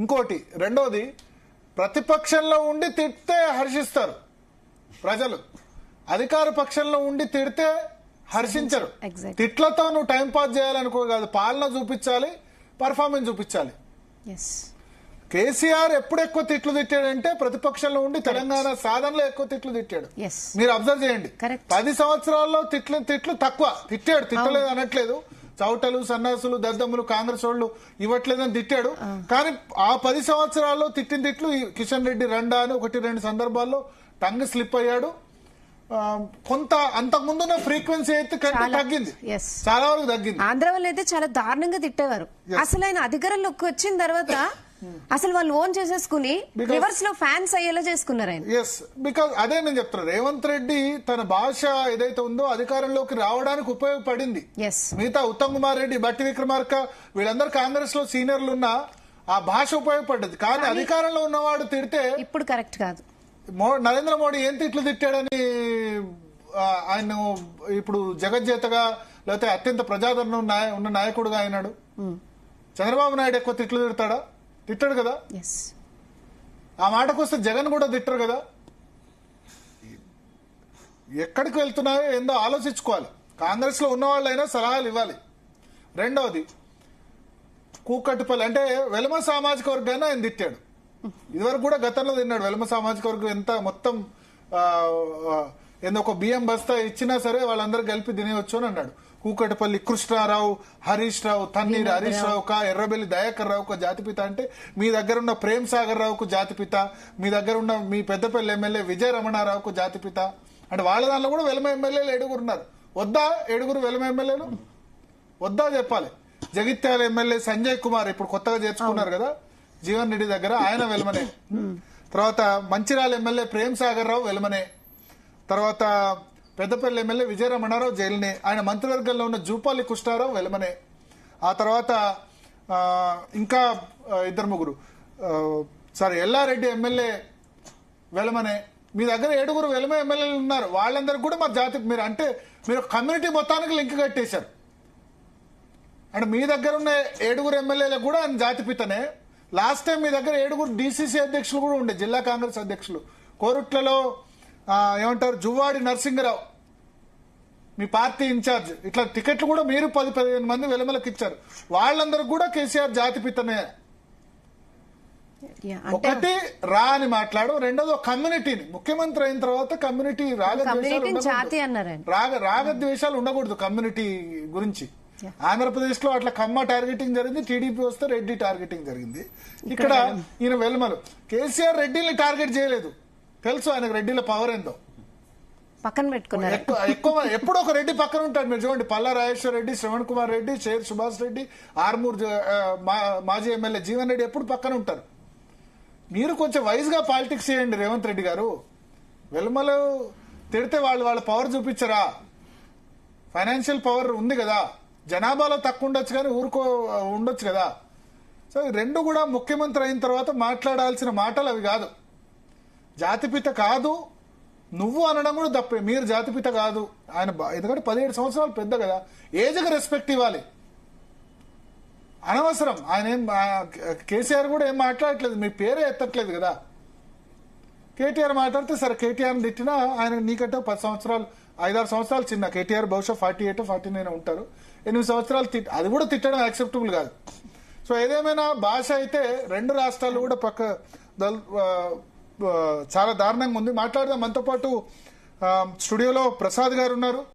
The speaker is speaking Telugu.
ఇంకోటి రెండోది, ప్రతిపక్షంలో ఉండి తిడితే హర్షిస్తారు ప్రజలు, అధికార పక్షంలో ఉండి తిడితే హర్షించరు. తిట్లతో నువ్వు టైం పాస్ చేయాలనుకో కాదు, పాలన చూపించాలి, పర్ఫార్మెన్స్ చూపించాలి. కేసీఆర్ ఎప్పుడు ఎక్కువ తిట్లు తిట్టాడంటే ప్రతిపక్షంలో ఉండి తెలంగాణ సాధనలో ఎక్కువ తిట్లు తిట్టాడు. మీరు అబ్జర్వ్ చేయండి, 10 సంవత్సరాల్లో తిట్లు తక్కువ తిట్టాడు, తిట్టలేదు అనట్లేదు. చౌటలు, సన్నాసులు, దద్దమ్ములు, కాంగ్రెస్ వాళ్ళు ఇవ్వట్లేదని తిట్టాడు. కానీ ఆ 10 సంవత్సరాల్లో తిట్టిన తిట్లు కిషన్ రెడ్డి రండా అని 1-2 సందర్భాల్లో టంగ్ స్లిప్ అయ్యాడు. కొంత అంతకుముందున్న ఫ్రీక్వెన్సీ అయితే తగ్గింది, చాలా వరకు తగ్గింది. ఆంధ్ర వాళ్ళు అయితే చాలా దారుణంగా తిట్టేవారు. అసలు ఆయన అధికారంలోకి వచ్చిన తర్వాత అసలు వాళ్ళు ఓన్ చేసేసుకుని రివర్స్ లో ఫ్యాన్స్ అయ్యేలా చేసుకున్నారు ఆయన. బికాజ్ అదే నేను చెప్తున్నా, రేవంత్ రెడ్డి తన భాష ఏదైతే ఉందో అధికారంలోకి రావడానికి ఉపయోగపడింది. మిగతా ఉత్తమ్ కుమార్ రెడ్డి, బట్టి విక్రమార్క వీళ్ళందరూ కాంగ్రెస్ లో సీనియర్లు ఉన్నా ఆ భాష ఉపయోగపడ్డది. కానీ అధికారంలో ఉన్నవాడు తిడితే ఇప్పుడు కరెక్ట్ కాదు. నరేంద్ర మోడీ ఏం తిట్లు తిట్టాడని ఆయన ఇప్పుడు జగజ్జేతగా లేకపోతే అత్యంత ప్రజాదరణ ఉన్న నాయకుడుగా అయినాడు. చంద్రబాబు నాయుడు ఎక్కువ తిట్లు తిడతాడా? తిట్టాడు కదా. ఆ మాటకు వస్తే జగన్ కూడా తిట్టరు కదా. ఎక్కడికి వెళ్తున్నాయో ఏందో ఆలోచించుకోవాలి. కాంగ్రెస్ లో ఉన్న వాళ్ళైనా సలహాలు ఇవ్వాలి. రెండవది, కూకట్టుపల్లి అంటే వెలమ సామాజిక వర్గాన్ని ఆయన తిట్టాడు. ఇదివరకు కూడా గతంలో తిన్నాడు. వెలమ సామాజిక వర్గం ఎంత మొత్తం ఏందో ఒక బియ్యం బస్తా ఇచ్చినా సరే వాళ్ళందరూ కలిపి తినేవచ్చు అని అన్నాడు. కూకటిపల్లి కృష్ణారావు, హరీష్ రావు, తన్నీరు హరీష్ రావు కా, ఎర్రబెల్లి దయాకర్ రావుకు జాతిపిత అంటే, మీ దగ్గర ఉన్న ప్రేమ్ సాగర్ రావుకు జాతిపిత, మీ దగ్గర ఉన్న మీ పెద్దపల్లి ఎమ్మెల్యే విజయ రమణారావుకు జాతిపిత అంటే వాళ్ళ దాంట్లో కూడా వెలమ ఎమ్మెల్యేలు 7 ఉన్నారు. వద్దా 7 వెలమ ఎమ్మెల్యేలు? వద్దా చెప్పాలి. జగిత్యాల ఎమ్మెల్యే సంజయ్ కుమార్ ఇప్పుడు కొత్తగా చేర్చుకున్నారు కదా జీవన్ రెడ్డి దగ్గర, ఆయన వెలమనే. తర్వాత మంచిర్యాల ఎమ్మెల్యే ప్రేమ్ సాగర్ రావు వెలమనే. తర్వాత పెద్దపల్లి ఎమ్మెల్యే విజయ రమణారావు జైలునే. ఆయన మంత్రివర్గంలో ఉన్న జూపాలి కృష్ణారావు వెలమనే. ఆ తర్వాత ఇంకా 2-3 ఎల్లారెడ్డి ఎమ్మెల్యే వెలమనే. మీ దగ్గర 7 వెలమ ఎమ్మెల్యేలు ఉన్నారు. వాళ్ళందరూ కూడా మా జాతి మీరు కమ్యూనిటీ మొత్తానికి లింక్ కట్టేశారు. అంటే మీ దగ్గర ఉన్న 7 ఎమ్మెల్యేలకు కూడా ఆయన జాతిపితనే. లాస్ట్ టైం మీ దగ్గర 7 డీసీసీ అధ్యక్షులు కూడా ఉండే, జిల్లా కాంగ్రెస్ అధ్యక్షులు. కోరుట్లలో ఏమంటారు జువ్వాడి నరసింగరావు మీ పార్టీ ఇన్ఛార్జ్. ఇట్లా టికెట్లు కూడా మీరు 10-15 మంది వెలమలకు ఇచ్చారు. వాళ్ళందరూ కూడా కేసీఆర్ జాతిపితనే. ఒకటి రా అని మాట్లాడు, రెండోది కమ్యూనిటీని ముఖ్యమంత్రి అయిన తర్వాత కమ్యూనిటీ రాగద్వేషాలు ఉండకూడదు. కమ్యూనిటీ గురించి ఆంధ్రప్రదేశ్ లో అట్లా కమ్మ టార్గెటింగ్ జరిగింది, టీడీపీ వస్తే రెడ్డి టార్గెటింగ్ జరిగింది. ఇక్కడ ఈయన వెలమలు. కేసీఆర్ రెడ్డిని టార్గెట్ చేయలేదు, తెలుసు ఆయనకు రెడ్డిల పవర్ ఏందో. పక్కన పెట్టుకున్నారు. ఎక్కువ ఎప్పుడో ఒక రెడ్డి పక్కన ఉంటాడు. మీరు చూడండి, పల్లా రాజేశ్వర రెడ్డి, శ్రవణ్ కుమార్ రెడ్డి, షేర్ సుభాష్ రెడ్డి, ఆర్మూర్ మాజీ ఎమ్మెల్యే జీవన్ రెడ్డి ఎప్పుడు పక్కన ఉంటారు. మీరు కొంచెం వైజ్ గా పాలిటిక్స్ చేయండి రేవంత్ రెడ్డి గారు. వెలమలు తిడితే వాళ్ళ పవర్ చూపించరా? ఫైనాన్షియల్ పవర్ ఉంది కదా, జనాభాలో తక్కువ ఉండొచ్చు కానీ ఊరుకో ఉండొచ్చు కదా. సో ఈ రెండు కూడా ముఖ్యమంత్రి అయిన తర్వాత మాట్లాడాల్సిన మాటలు అవి కాదు. జాతిపిత కాదు నువ్వు అనడం కూడా తప్పే. మీరు జాతిపిత కాదు ఆయన, ఎందుకంటే 17 సంవత్సరాలు పెద్ద కదా, ఏజ్కి రెస్పెక్ట్ ఇవ్వాలి. అనవసరం ఆయన కేసీఆర్ కూడా ఏం మాట్లాడట్లేదు, మీ పేరే ఎత్తట్లేదు కదా. కేటీఆర్ మాట్లాడితే సరే, కేటీఆర్ తిట్టినా ఆయన నీకంటే 10 సంవత్సరాలు 5-6 సంవత్సరాలు చిన్న. కేటీఆర్ బహుశా 48-49 ఉంటారు. 8 సంవత్సరాలు అది కూడా తిట్టడం యాక్సెప్టబుల్ కాదు. సో ఏదేమైనా భాష అయితే 2 రాష్ట్రాలు కూడా చాలా దారుణంగా ఉంది. మాట్లాడదాం. మనతో పాటు స్టూడియోలో ప్రసాద్ గారు ఉన్నారు.